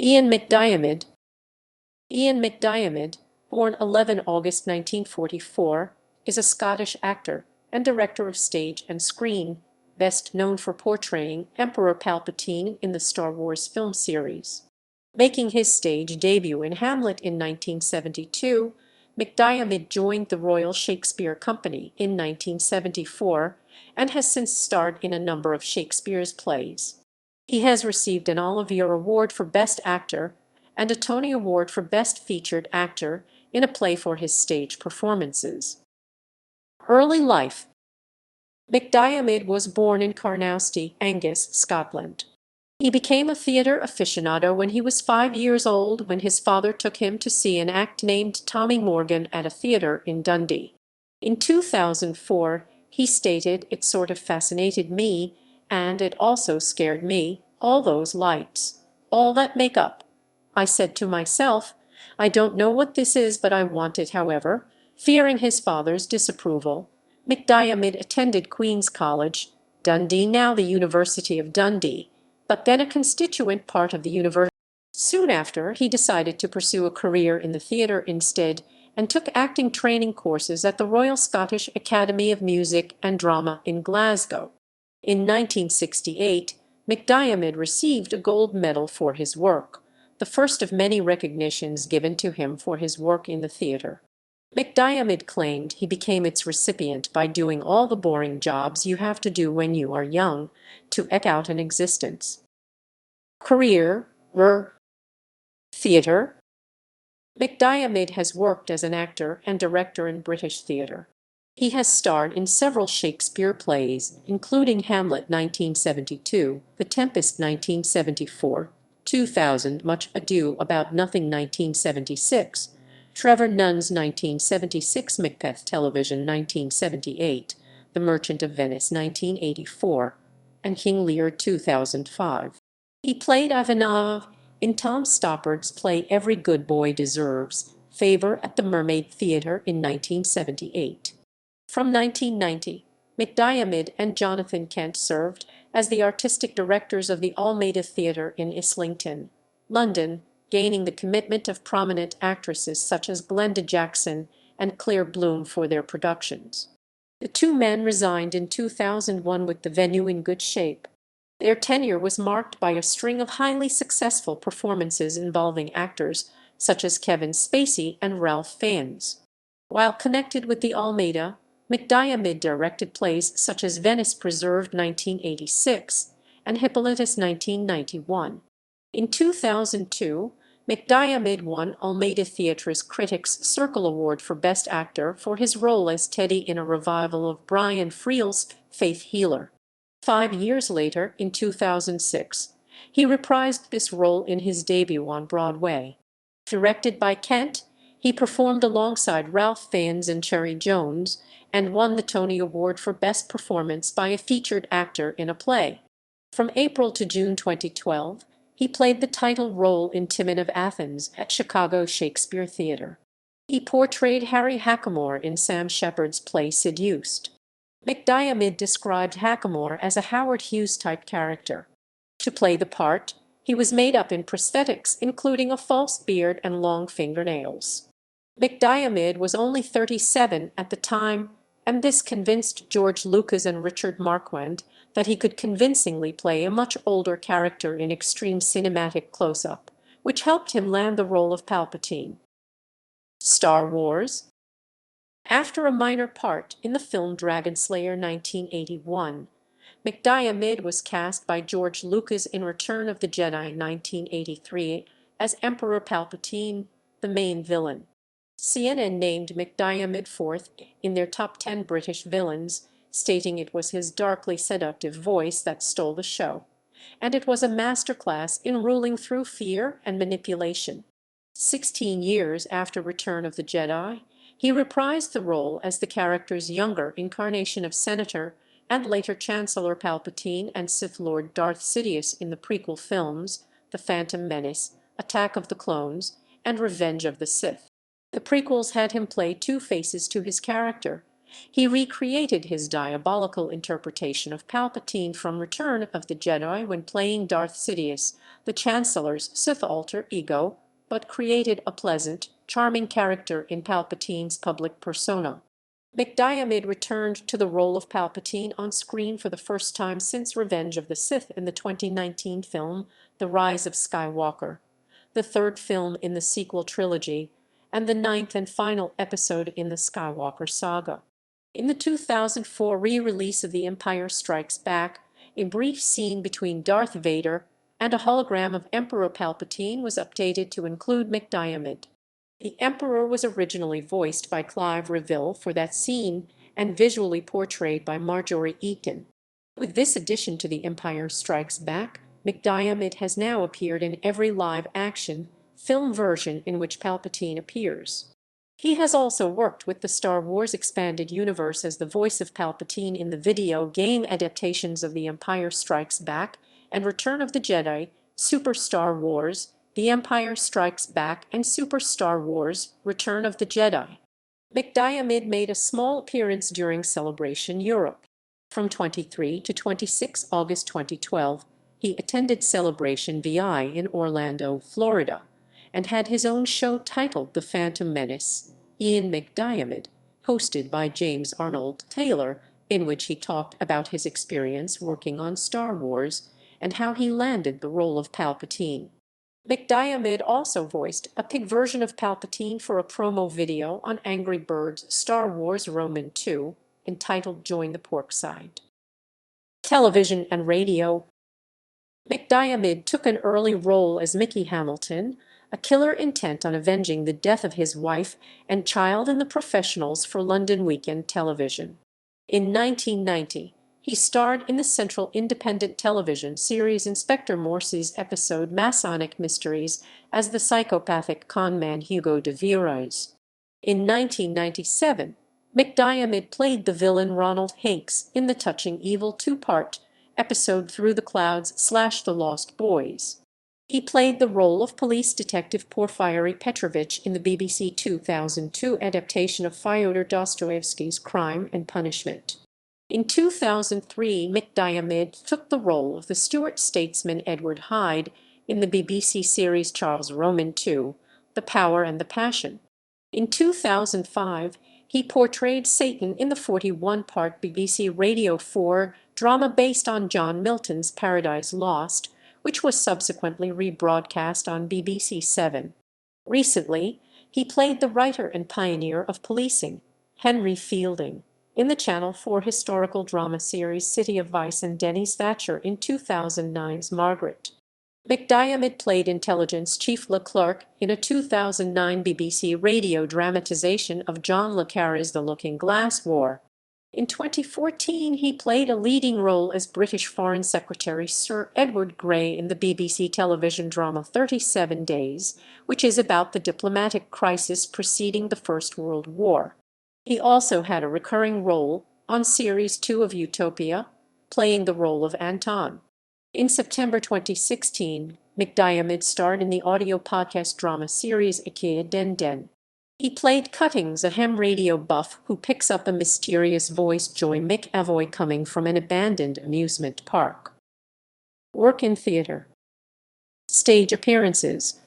Ian McDiarmid. Ian McDiarmid, born 11 August 1944, is a Scottish actor and director of stage and screen, best known for portraying Emperor Palpatine in the Star Wars film series. Making his stage debut in Hamlet in 1972, McDiarmid joined the Royal Shakespeare Company in 1974 and has since starred in a number of Shakespeare's plays. He has received an Olivier Award for Best Actor and a Tony Award for Best Featured Actor in a play for his stage performances. Early life. McDiarmid was born in Carnoustie, Angus, Scotland. He became a theatre aficionado when he was 5 years old, when his father took him to see an act named Tommy Morgan at a theatre in Dundee. In 2004, he stated, "It sort of fascinated me, and it also scared me, all those lights, all that makeup. I said to myself, I don't know what this is, but I want it." However, fearing his father's disapproval, McDiarmid attended Queen's College, Dundee, now the University of Dundee, but then a constituent part of the university. Soon after, he decided to pursue a career in the theatre instead, and took acting training courses at the Royal Scottish Academy of Music and Drama in Glasgow. In 1968, McDiarmid received a gold medal for his work, the first of many recognitions given to him for his work in the theatre. McDiarmid claimed he became its recipient by doing all the boring jobs you have to do when you are young to eke out an existence. Career. Theatre. McDiarmid has worked as an actor and director in British theatre. He has starred in several Shakespeare plays, including Hamlet 1972, The Tempest 1974, 2000, Much Ado About Nothing 1976, Trevor Nunn's 1976, Macbeth Television 1978, The Merchant of Venice 1984, and King Lear 2005. He played Ivanov in Tom Stoppard's play Every Good Boy Deserves Favor at the Mermaid Theatre in 1978. From 1990, McDiarmid and Jonathan Kent served as the artistic directors of the Almeida Theatre in Islington, London, gaining the commitment of prominent actresses such as Glenda Jackson and Claire Bloom for their productions. The two men resigned in 2001 with the venue in good shape. Their tenure was marked by a string of highly successful performances involving actors such as Kevin Spacey and Ralph Fiennes. While connected with the Almeida, McDiarmid directed plays such as Venice Preserved 1986 and Hippolytus 1991. In 2002, McDiarmid won Almeida Theatre's Critics' Circle Award for Best Actor for his role as Teddy in a revival of Brian Friel's Faith Healer. 5 years later, in 2006, he reprised this role in his debut on Broadway. Directed by Kent, he performed alongside Ralph Fiennes and Cherry Jones, and won the Tony Award for Best Performance by a Featured Actor in a Play. From April to June 2012, he played the title role in Timon of Athens at Chicago Shakespeare Theatre. He portrayed Harry Hackamore in Sam Shepard's play Seduced. McDiarmid described Hackamore as a Howard Hughes-type character. To play the part, he was made up in prosthetics, including a false beard and long fingernails. McDiarmid was only 37 at the time, and this convinced George Lucas and Richard Marquand that he could convincingly play a much older character in extreme cinematic close-up, which helped him land the role of Palpatine. Star Wars. After a minor part in the film Dragon Slayer 1981, McDiarmid was cast by George Lucas in Return of the Jedi 1983 as Emperor Palpatine, the main villain. CNN named McDiarmid fourth in their top 10 British villains, stating it was his darkly seductive voice that stole the show, and it was a masterclass in ruling through fear and manipulation. 16 years after Return of the Jedi, he reprised the role as the character's younger incarnation of Senator and later Chancellor Palpatine and Sith Lord Darth Sidious in the prequel films The Phantom Menace, Attack of the Clones, and Revenge of the Sith. The prequels had him play two faces to his character, He recreated his diabolical interpretation of Palpatine from Return of the Jedi when playing Darth Sidious, the Chancellor's Sith alter ego, but created a pleasant, charming character in Palpatine's public persona. McDiarmid returned to the role of Palpatine on screen for the first time since Revenge of the Sith in the 2019 film The Rise of Skywalker, the third film in the sequel trilogy, and the ninth and final episode in the Skywalker saga. In the 2004 re-release of The Empire Strikes Back, a brief scene between Darth Vader and a hologram of Emperor Palpatine was updated to include McDiarmid. The Emperor was originally voiced by Clive Reville for that scene and visually portrayed by Marjorie Eaton. With this addition to The Empire Strikes Back, McDiarmid has now appeared in every live-action film version in which Palpatine appears. He has also worked with the Star Wars Expanded Universe as the voice of Palpatine in the video game adaptations of The Empire Strikes Back and Return of the Jedi, Super Star Wars, The Empire Strikes Back, and Super Star Wars, Return of the Jedi. McDiarmid made a small appearance during Celebration Europe. From 23 to 26 August 2012, he attended Celebration VI in Orlando, Florida, and had his own show titled The Phantom Menace, Ian McDiarmid, hosted by James Arnold Taylor, in which he talked about his experience working on Star Wars and how he landed the role of Palpatine. McDiarmid also voiced a pig version of Palpatine for a promo video on Angry Birds' Star Wars Roman II, entitled Join the Pork Side. Television and radio. McDiarmid took an early role as Mickey Hamilton, a killer intent on avenging the death of his wife and child in The Professionals for London Weekend Television. In 1990, he starred in the Central Independent Television series Inspector Morse's episode Masonic Mysteries as the psychopathic conman Hugo de Virais. In 1997, McDiarmid played the villain Ronald Hanks in the touching evil two-part episode Through the Clouds/The Lost Boys. He played the role of police detective Porfiry Petrovich in the BBC 2002 adaptation of Fyodor Dostoevsky's Crime and Punishment. In 2003, McDiarmid took the role of the Stuart statesman Edward Hyde in the BBC series Charles Roman II, The Power and the Passion. In 2005, he portrayed Satan in the 41-part BBC Radio 4 drama based on John Milton's Paradise Lost, which was subsequently rebroadcast on BBC 7. Recently, he played the writer and pioneer of policing, Henry Fielding, in the Channel 4 historical drama series City of Vice and Denise Thatcher in 2009's Margaret. McDiarmid played Intelligence Chief Leclerc in a 2009 BBC radio dramatization of John le Carré's The Looking Glass War. In 2014, he played a leading role as British Foreign Secretary Sir Edward Grey in the BBC television drama 37 Days, which is about the diplomatic crisis preceding the First World War. He also had a recurring role on Series 2 of Utopia, playing the role of Anton. In September 2016, McDiarmid starred in the audio podcast drama series Ikea Den Den. He played Cuttings, a ham radio buff who picks up a mysterious voice Joy McAvoy coming from an abandoned amusement park. Work in theater. Stage appearances.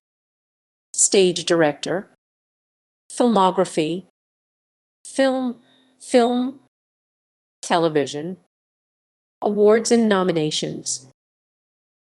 Stage director. Filmography. Film, television. Awards and nominations.